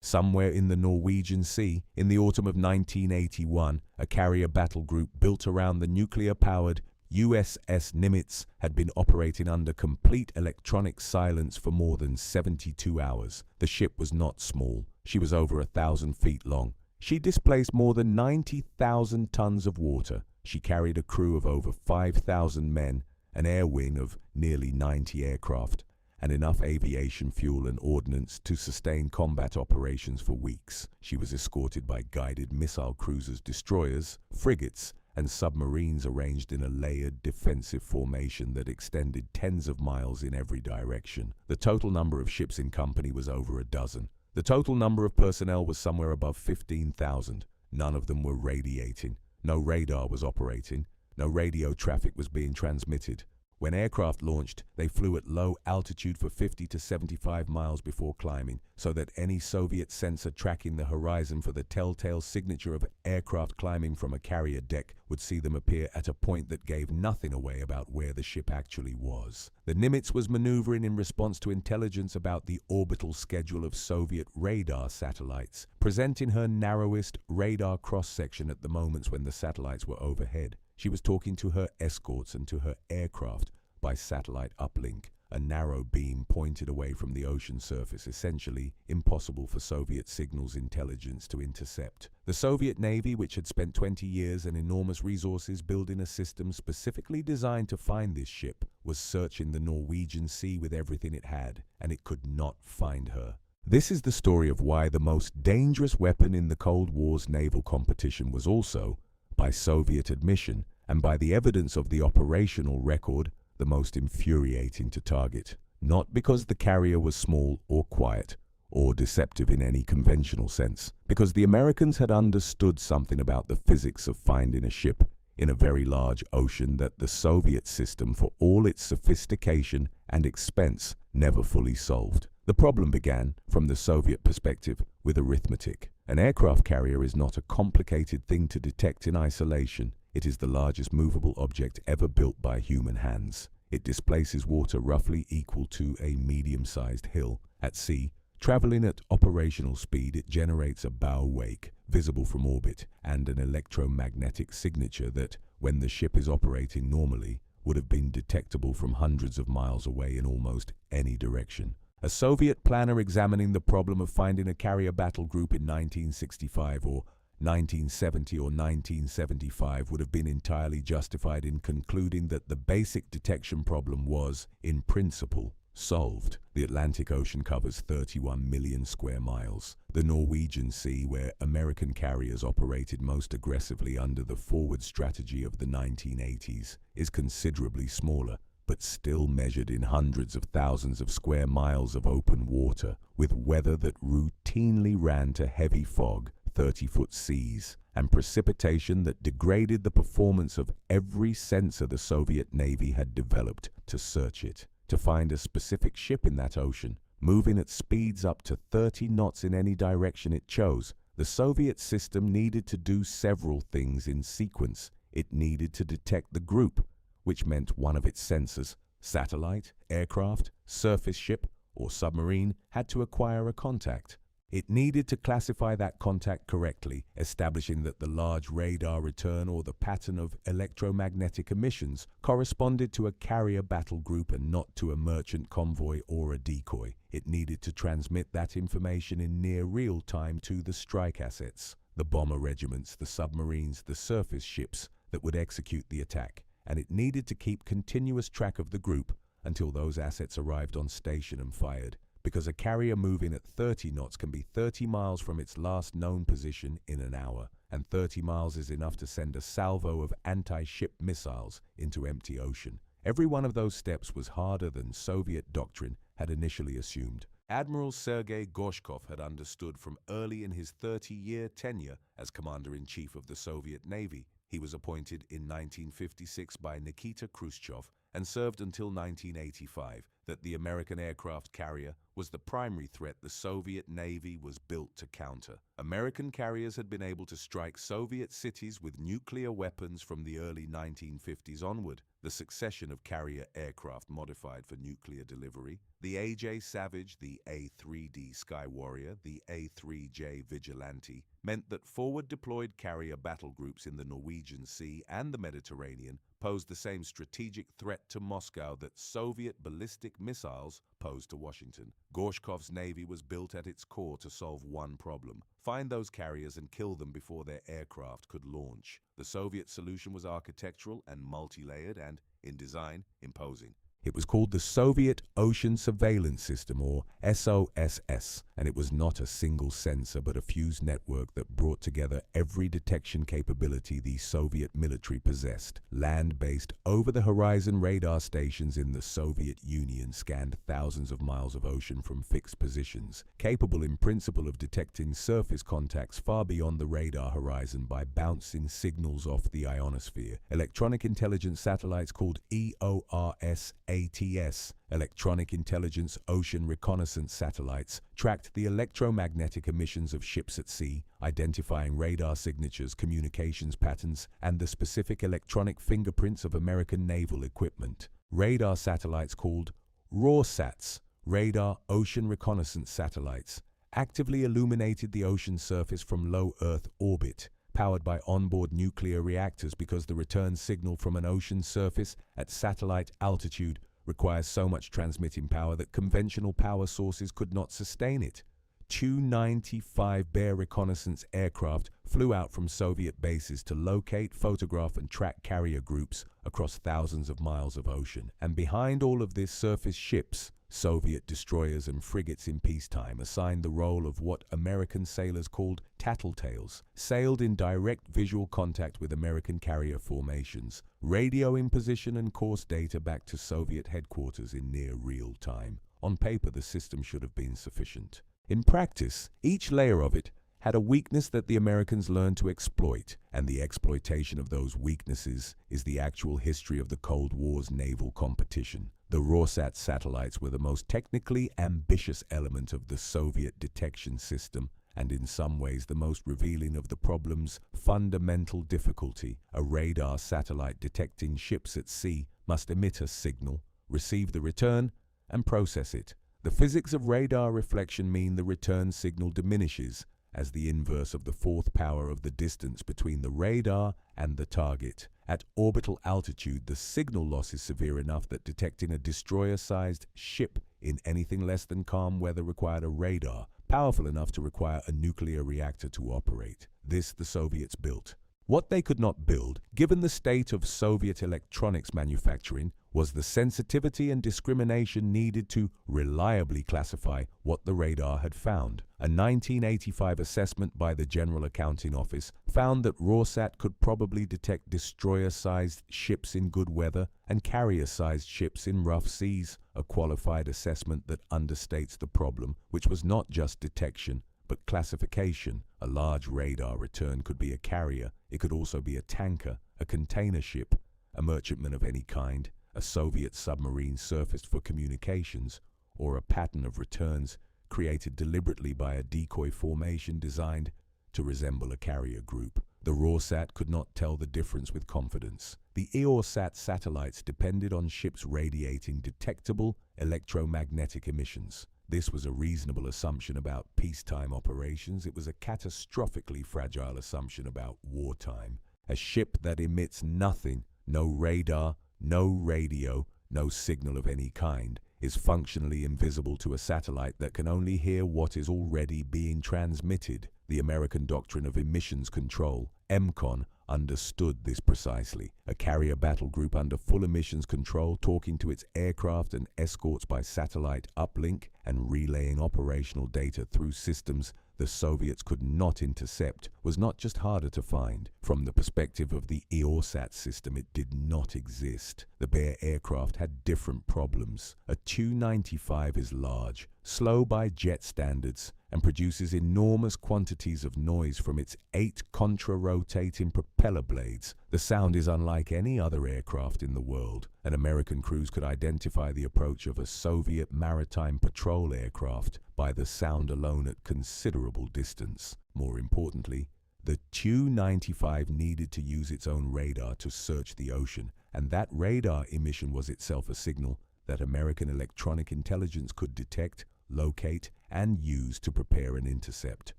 Somewhere in the Norwegian Sea, in the autumn of 1981, a carrier battle group built around the nuclear-powered USS Nimitz had been operating under complete electronic silence for more than 72 hours. The ship was not small. She was over 1,000 feet long. She displaced more than 90,000 tons of water. She carried a crew of over 5,000 men, an air wing of nearly 90 aircraft, and enough aviation fuel and ordnance to sustain combat operations for weeks. She was escorted by guided missile cruisers, destroyers, frigates, and submarines arranged in a layered defensive formation that extended tens of miles in every direction. The total number of ships in company was over a dozen. The total number of personnel was somewhere above 15,000. None of them were radiating. No radar was operating. No radio traffic was being transmitted. When aircraft launched, they flew at low altitude for 50 to 75 miles before climbing, so that any Soviet sensor tracking the horizon for the telltale signature of aircraft climbing from a carrier deck would see them appear at a point that gave nothing away about where the ship actually was. The Nimitz was maneuvering in response to intelligence about the orbital schedule of Soviet radar satellites, presenting her narrowest radar cross-section at the moments when the satellites were overhead. She was talking to her escorts and to her aircraft by satellite uplink, a narrow beam pointed away from the ocean surface, essentially impossible for Soviet signals intelligence to intercept. The Soviet Navy, which had spent 20 years and enormous resources building a system specifically designed to find this ship, was searching the Norwegian Sea with everything it had, and it could not find her. This is the story of why the most dangerous weapon in the Cold War's naval competition was also, by Soviet admission, and by the evidence of the operational record, the most infuriating to target. Not because the carrier was small or quiet, or deceptive in any conventional sense, because the Americans had understood something about the physics of finding a ship in a very large ocean that the Soviet system, for all its sophistication and expense, never fully solved. The problem began, from the Soviet perspective, with arithmetic. An aircraft carrier is not a complicated thing to detect in isolation. It is the largest movable object ever built by human hands. It displaces water roughly equal to a medium-sized hill. At sea, traveling at operational speed, it generates a bow wake, visible from orbit, and an electromagnetic signature that, when the ship is operating normally, would have been detectable from hundreds of miles away in almost any direction. A Soviet planner examining the problem of finding a carrier battle group in 1965 or 1970 or 1975 would have been entirely justified in concluding that the basic detection problem was, in principle, solved. The Atlantic Ocean covers 31 million square miles. The Norwegian Sea, where American carriers operated most aggressively under the forward strategy of the 1980s, is considerably smaller, but still measured in hundreds of thousands of square miles of open water, with weather that routinely ran to heavy fog, 30-foot seas, and precipitation that degraded the performance of every sensor the Soviet Navy had developed to search it. To find a specific ship in that ocean, moving at speeds up to 30 knots in any direction it chose, the Soviet system needed to do several things in sequence. It needed to detect the group, which meant one of its sensors, satellite, aircraft, surface ship, or submarine, had to acquire a contact. It needed to classify that contact correctly, establishing that the large radar return or the pattern of electromagnetic emissions corresponded to a carrier battle group and not to a merchant convoy or a decoy. It needed to transmit that information in near real time to the strike assets, the bomber regiments, the submarines, the surface ships that would execute the attack. And it needed to keep continuous track of the group until those assets arrived on station and fired, because a carrier moving at 30 knots can be 30 miles from its last known position in an hour, and 30 miles is enough to send a salvo of anti-ship missiles into empty ocean. Every one of those steps was harder than Soviet doctrine had initially assumed. Admiral Sergei Gorshkov had understood from early in his 30-year tenure as Commander-in-Chief of the Soviet Navy. He was appointed in 1956 by Nikita Khrushchev and served until 1985, that the American aircraft carrier was the primary threat the Soviet Navy was built to counter. American carriers had been able to strike Soviet cities with nuclear weapons from the early 1950s onward. The succession of carrier aircraft modified for nuclear delivery, the A.J. Savage, the A-3D Sky Warrior, the A-3J Vigilante, meant that forward-deployed carrier battle groups in the Norwegian Sea and the Mediterranean posed the same strategic threat to Moscow that Soviet ballistic missiles posed to Washington. Gorshkov's navy was built at its core to solve one problem: find those carriers and kill them before their aircraft could launch. The Soviet solution was architectural and multi-layered and, in design, imposing. It was called the Soviet Ocean Surveillance System, or SOSS, and it was not a single sensor but a fused network that brought together every detection capability the Soviet military possessed. Land-based, over-the-horizon radar stations in the Soviet Union scanned thousands of miles of ocean from fixed positions, capable in principle of detecting surface contacts far beyond the radar horizon by bouncing signals off the ionosphere. Electronic intelligence satellites called EORS ATS, Electronic Intelligence Ocean Reconnaissance Satellites, tracked the electromagnetic emissions of ships at sea, identifying radar signatures, communications patterns, and the specific electronic fingerprints of American naval equipment. Radar satellites called RORSATs, Radar Ocean Reconnaissance Satellites, actively illuminated the ocean surface from low Earth orbit, powered by onboard nuclear reactors because the return signal from an ocean surface at satellite altitude requires so much transmitting power that conventional power sources could not sustain it. Tu-95 Bear reconnaissance aircraft flew out from Soviet bases to locate, photograph, and track carrier groups across thousands of miles of ocean. And behind all of this, surface ships, Soviet destroyers and frigates in peacetime, assigned the role of what American sailors called tattletales, sailed in direct visual contact with American carrier formations, radioing position and course data back to Soviet headquarters in near real time. On paper, the system should have been sufficient. In practice, each layer of it had a weakness that the Americans learned to exploit, and the exploitation of those weaknesses is the actual history of the Cold War's naval competition. The RORSAT satellites were the most technically ambitious element of the Soviet detection system, and in some ways the most revealing of the problem's fundamental difficulty. A radar satellite detecting ships at sea must emit a signal, receive the return, and process it. The physics of radar reflection mean the return signal diminishes as the inverse of the fourth power of the distance between the radar and the target. At orbital altitude, the signal loss is severe enough that detecting a destroyer-sized ship in anything less than calm weather required a radar powerful enough to require a nuclear reactor to operate. This the Soviets built. What they could not build, given the state of Soviet electronics manufacturing, was the sensitivity and discrimination needed to reliably classify what the radar had found. A 1985 assessment by the General Accounting Office found that RORSAT could probably detect destroyer-sized ships in good weather and carrier-sized ships in rough seas, a qualified assessment that understates the problem, which was not just detection, but classification. A large radar return could be a carrier. It could also be a tanker, a container ship, a merchantman of any kind, a Soviet submarine surfaced for communications, or a pattern of returns created deliberately by a decoy formation designed to resemble a carrier group. The RORSAT could not tell the difference with confidence. The EORSAT satellites depended on ships radiating detectable electromagnetic emissions. This was a reasonable assumption about peacetime operations. It was a catastrophically fragile assumption about wartime. A ship that emits nothing, no radar, no radio, no signal of any kind, is functionally invisible to a satellite that can only hear what is already being transmitted. The American doctrine of emissions control, EMCON, understood this precisely. A carrier battle group under full emissions control, talking to its aircraft and escorts by satellite uplink and relaying operational data through systems the Soviets could not intercept, was not just harder to find. From the perspective of the EORSAT system, it did not exist. The Bear aircraft had different problems. A Tu-95 is large, slow by jet standards, and produces enormous quantities of noise from its 8 contra-rotating propeller blades. The sound is unlike any other aircraft in the world, and American crews could identify the approach of a Soviet maritime patrol aircraft by the sound alone at considerable distance. More importantly, the Tu-95 needed to use its own radar to search the ocean, and that radar emission was itself a signal that American electronic intelligence could detect, locate, and use to prepare an intercept.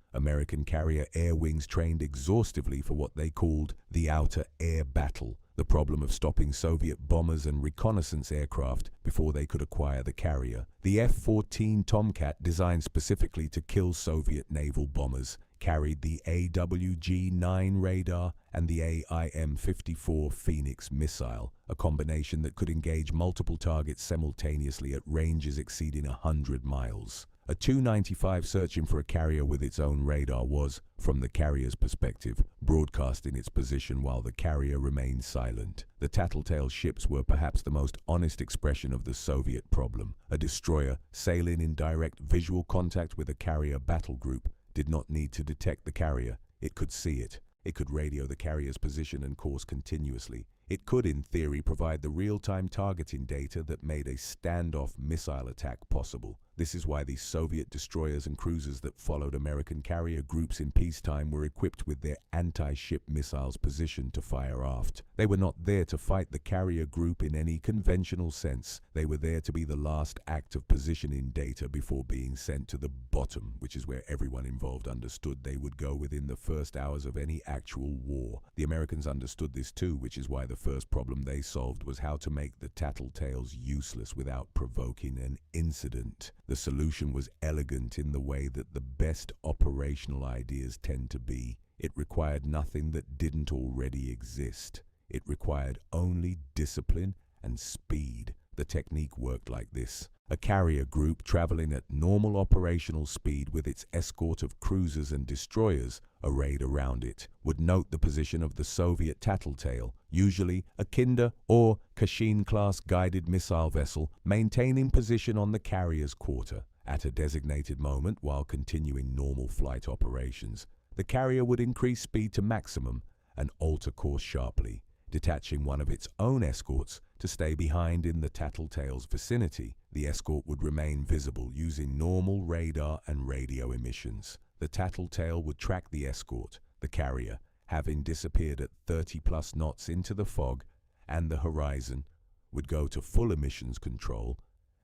American carrier air wings trained exhaustively for what they called the outer air battle, the problem of stopping Soviet bombers and reconnaissance aircraft before they could acquire the carrier. The F-14 Tomcat, designed specifically to kill Soviet naval bombers, carried the AWG-9 radar and the AIM-54 Phoenix missile, a combination that could engage multiple targets simultaneously at ranges exceeding 100 miles. A Tu-95 searching for a carrier with its own radar was, from the carrier's perspective, broadcasting its position while the carrier remained silent. The tattletale ships were perhaps the most honest expression of the Soviet problem. A destroyer sailing in direct visual contact with a carrier battle group did not need to detect the carrier. It could see it. It could radio the carrier's position and course continuously. It could, in theory, provide the real-time targeting data that made a standoff missile attack possible. This is why the Soviet destroyers and cruisers that followed American carrier groups in peacetime were equipped with their anti-ship missiles positioned to fire aft. They were not there to fight the carrier group in any conventional sense. They were there to be the last act of positioning data before being sent to the bottom, which is where everyone involved understood they would go within the first hours of any actual war. The Americans understood this too, which is why the first problem they solved was how to make the tattletales useless without provoking an incident. The solution was elegant in the way that the best operational ideas tend to be. It required nothing that didn't already exist. It required only discipline and speed. The technique worked like this. A carrier group traveling at normal operational speed with its escort of cruisers and destroyers arrayed around it would note the position of the Soviet tattletale, usually a Kinder or Kashin-class guided missile vessel, maintaining position on the carrier's quarter. At a designated moment, while continuing normal flight operations, the carrier would increase speed to maximum and alter course sharply, detaching one of its own escorts to stay behind in the tattletale's vicinity. The escort would remain visible using normal radar and radio emissions. The tattletale would track the escort, the carrier, having disappeared at 30+ knots into the fog, and the horizon would go to full emissions control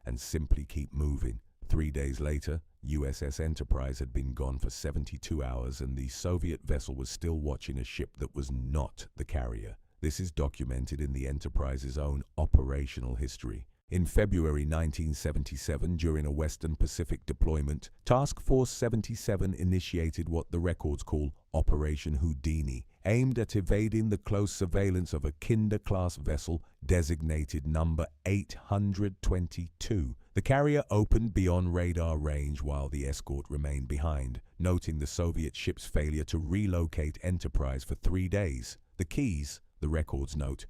and simply keep moving. 3 days later, USS Enterprise had been gone for 72 hours and the Soviet vessel was still watching a ship that was not the carrier. This is documented in the Enterprise's own operational history. In February 1977, during a Western Pacific deployment, Task Force 77 initiated what the records call Operation Houdini, aimed at evading the close surveillance of a Kinder-class vessel designated number 822. The carrier opened beyond radar range while the escort remained behind, noting the Soviet ship's failure to relocate Enterprise for 3 days. The keys, the records note,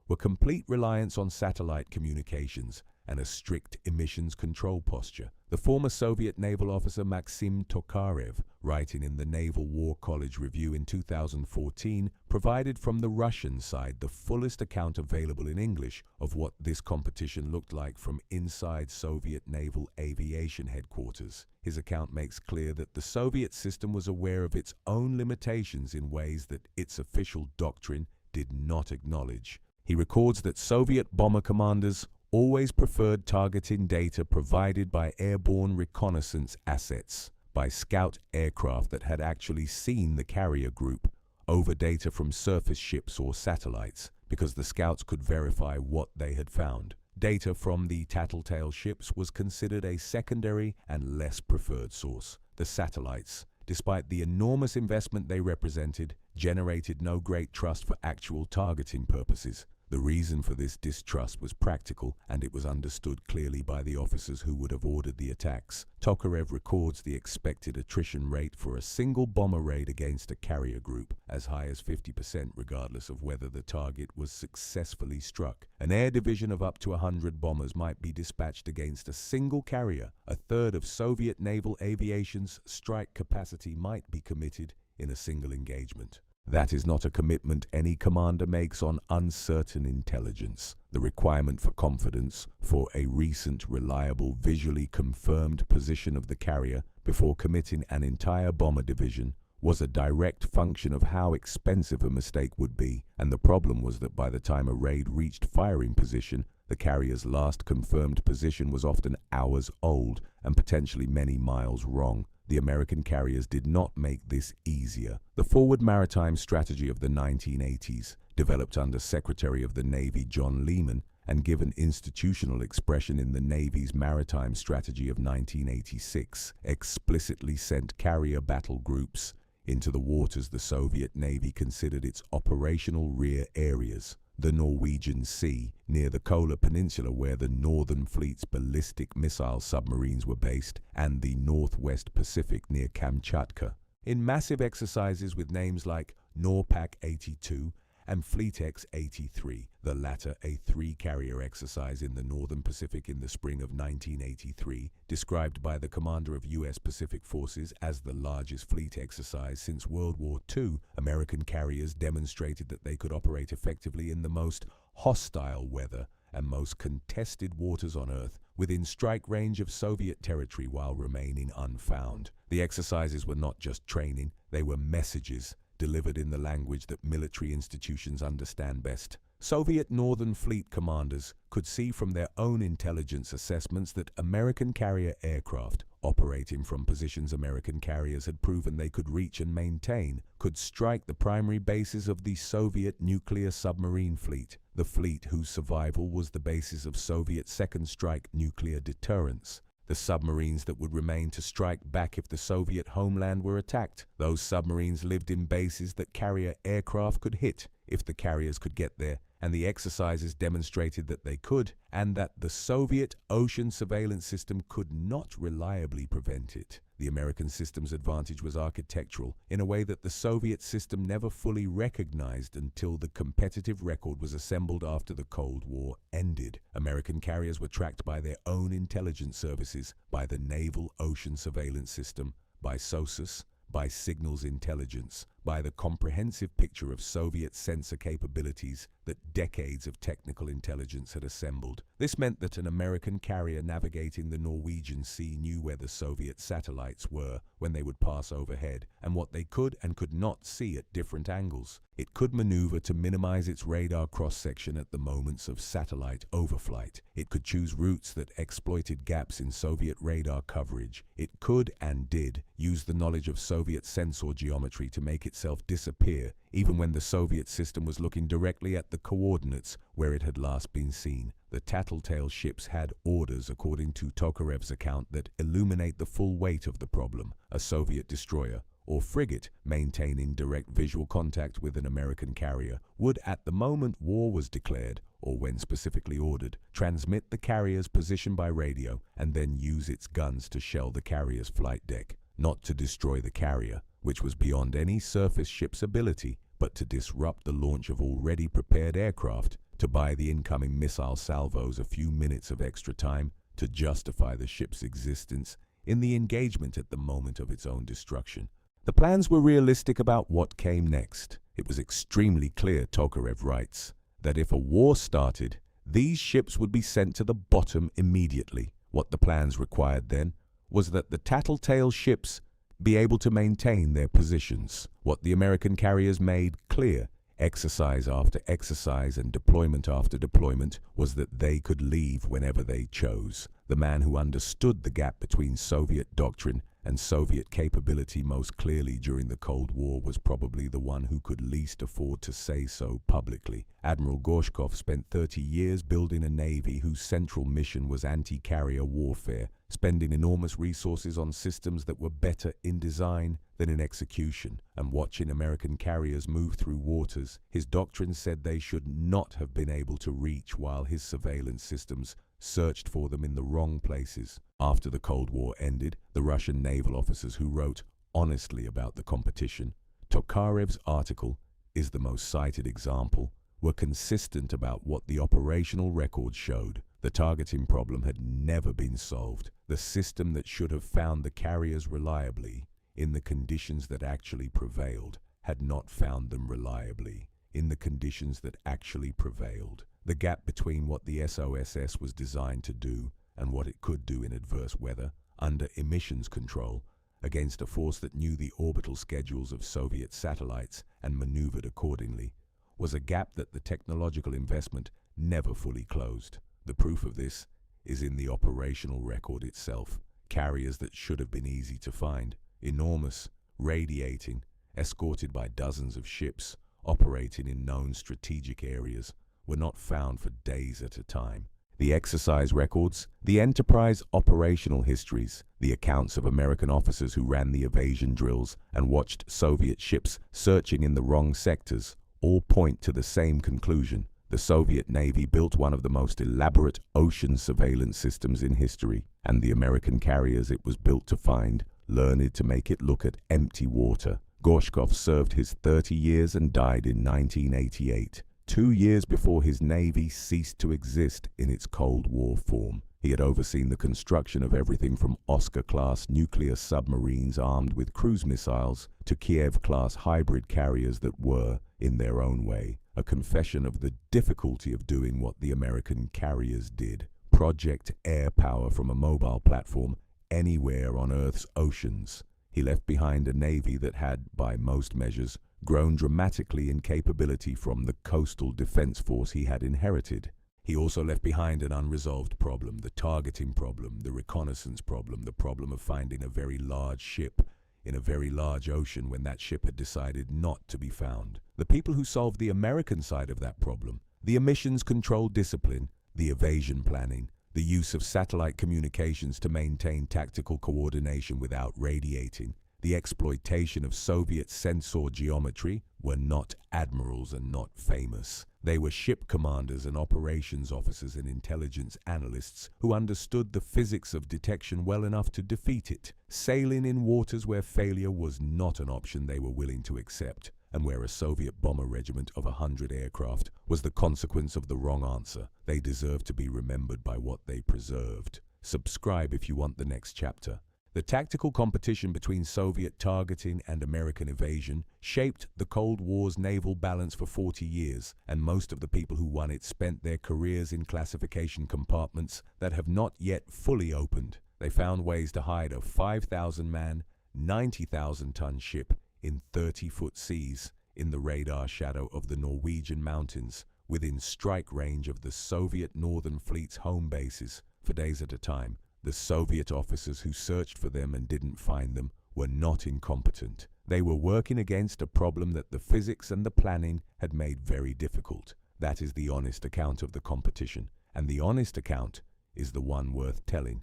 were complete reliance on satellite communications and a strict emissions control posture. The former Soviet naval officer Maxim Tokarev, writing in the Naval War College Review in 2014, provided from the Russian side the fullest account available in English of what this competition looked like from inside Soviet Naval Aviation Headquarters. His account makes clear that the Soviet system was aware of its own limitations in ways that its official doctrine did not acknowledge. He records that Soviet bomber commanders always preferred targeting data provided by airborne reconnaissance assets, by scout aircraft that had actually seen the carrier group, over data from surface ships or satellites, because the scouts could verify what they had found. Data from the tattletale ships was considered a secondary and less preferred source. The satellites, despite the enormous investment they represented, generated no great trust for actual targeting purposes. The reason for this distrust was practical, and it was understood clearly by the officers who would have ordered the attacks. Tokarev records the expected attrition rate for a single bomber raid against a carrier group, as high as 50% regardless of whether the target was successfully struck. An air division of up to 100 bombers might be dispatched against a single carrier. A third of Soviet naval aviation's strike capacity might be committed in a single engagement. That is not a commitment any commander makes on uncertain intelligence. The requirement for confidence, for a recent, reliable, visually confirmed position of the carrier before committing an entire bomber division, was a direct function of how expensive a mistake would be, and the problem was that by the time a raid reached firing position, the carrier's last confirmed position was often hours old and potentially many miles wrong. The American carriers did not make this easier. The forward maritime strategy of the 1980s, developed under Secretary of the Navy John Lehman and given institutional expression in the Navy's maritime strategy of 1986, explicitly sent carrier battle groups into the waters the Soviet Navy considered its operational rear areas. The Norwegian Sea, near the Kola Peninsula where the Northern Fleet's ballistic missile submarines were based, and the Northwest Pacific near Kamchatka. In massive exercises with names like Norpak 82 and Fleet-X 83, the latter a three-carrier exercise in the Northern Pacific in the spring of 1983, described by the commander of U.S. Pacific Forces as the largest fleet exercise since World War II, American carriers demonstrated that they could operate effectively in the most hostile weather and most contested waters on Earth, within strike range of Soviet territory while remaining unfound. The exercises were not just training, they were messages, delivered in the language that military institutions understand best. Soviet Northern Fleet commanders could see from their own intelligence assessments that American carrier aircraft, operating from positions American carriers had proven they could reach and maintain, could strike the primary bases of the Soviet nuclear submarine fleet, the fleet whose survival was the basis of Soviet second strike nuclear deterrence. The submarines that would remain to strike back if the Soviet homeland were attacked. Those submarines lived in bases that carrier aircraft could hit if the carriers could get there, and the exercises demonstrated that they could, and that the Soviet ocean surveillance system could not reliably prevent it. The American system's advantage was architectural, in a way that the Soviet system never fully recognized until the competitive record was assembled after the Cold War ended. American carriers were tracked by their own intelligence services, by the Naval Ocean Surveillance System, by SOSUS, by signals intelligence, by the comprehensive picture of Soviet sensor capabilities that decades of technical intelligence had assembled. This meant that an American carrier navigating the Norwegian Sea knew where the Soviet satellites were when they would pass overhead, and what they could and could not see at different angles. It could maneuver to minimize its radar cross-section at the moments of satellite overflight. It could choose routes that exploited gaps in Soviet radar coverage. It could and did use the knowledge of Soviet sensor geometry to make itself disappear, even when the Soviet system was looking directly at the coordinates where it had last been seen. The tattletale ships had orders, according to Tokarev's account, that illuminate the full weight of the problem. A Soviet destroyer or frigate maintaining direct visual contact with an American carrier would, at the moment war was declared, or when specifically ordered, transmit the carrier's position by radio and then use its guns to shell the carrier's flight deck, not to destroy the carrier, which was beyond any surface ship's ability, but to disrupt the launch of already prepared aircraft, to buy the incoming missile salvos a few minutes of extra time, to justify the ship's existence in the engagement at the moment of its own destruction. The plans were realistic about what came next. It was extremely clear, Tokarev writes, that if a war started, these ships would be sent to the bottom immediately. What the plans required then was that the tattletale ships be able to maintain their positions. What the American carriers made clear, exercise after exercise and deployment after deployment, was that they could leave whenever they chose. The man who understood the gap between Soviet doctrine and Soviet capability most clearly during the Cold War was probably the one who could least afford to say so publicly. Admiral Gorshkov spent 30 years building a navy whose central mission was anti-carrier warfare, spending enormous resources on systems that were better in design than in execution, and watching American carriers move through waters his doctrine said they should not have been able to reach, while his surveillance systems searched for them in the wrong places. After the Cold War ended, the Russian naval officers who wrote honestly about the competition, Tokarev's article is the most cited example, were consistent about what the operational records showed. The targeting problem had never been solved. The system that should have found the carriers reliably in the conditions that actually prevailed had not found them reliably in the conditions that actually prevailed. The gap between what the SOSS was designed to do and what it could do in adverse weather, under emissions control, against a force that knew the orbital schedules of Soviet satellites and maneuvered accordingly, was a gap that the technological investment never fully closed. The proof of this is in the operational record itself. Carriers that should have been easy to find, enormous, radiating, escorted by dozens of ships, operating in known strategic areas, were not found for days at a time. The exercise records, the enterprise operational histories, the accounts of American officers who ran the evasion drills and watched Soviet ships searching in the wrong sectors, all point to the same conclusion. The Soviet Navy built one of the most elaborate ocean surveillance systems in history, and the American carriers it was built to find learned to make it look at empty water. Gorshkov served his 30 years and died in 1988, 2 years before his Navy ceased to exist in its Cold War form. He had overseen the construction of everything from Oscar-class nuclear submarines armed with cruise missiles to Kiev-class hybrid carriers that were, in their own way, a confession of the difficulty of doing what the American carriers did: project air power from a mobile platform anywhere on Earth's oceans. He left behind a Navy that had, by most measures, grown dramatically in capability from the coastal defense force he had inherited. He also left behind an unresolved problem: the targeting problem, the reconnaissance problem, the problem of finding a very large ship in a very large ocean when that ship had decided not to be found. The people who solved the American side of that problem, the emissions control discipline, the evasion planning, the use of satellite communications to maintain tactical coordination without radiating, the exploitation of Soviet sensor geometry, were not admirals and not famous. They were ship commanders and operations officers and intelligence analysts who understood the physics of detection well enough to defeat it, sailing in waters where failure was not an option they were willing to accept, and where a Soviet bomber regiment of 100 aircraft was the consequence of the wrong answer. They deserve to be remembered by what they preserved. Subscribe if you want the next chapter. The tactical competition between Soviet targeting and American evasion shaped the Cold War's naval balance for 40 years, and most of the people who won it spent their careers in classification compartments that have not yet fully opened. They found ways to hide a 5,000-man, 90,000-ton ship in 30-foot seas in the radar shadow of the Norwegian mountains, within strike range of the Soviet Northern Fleet's home bases, for days at a time. The Soviet officers who searched for them and didn't find them were not incompetent. They were working against a problem that the physics and the planning had made very difficult. That is the honest account of the competition, and the honest account is the one worth telling.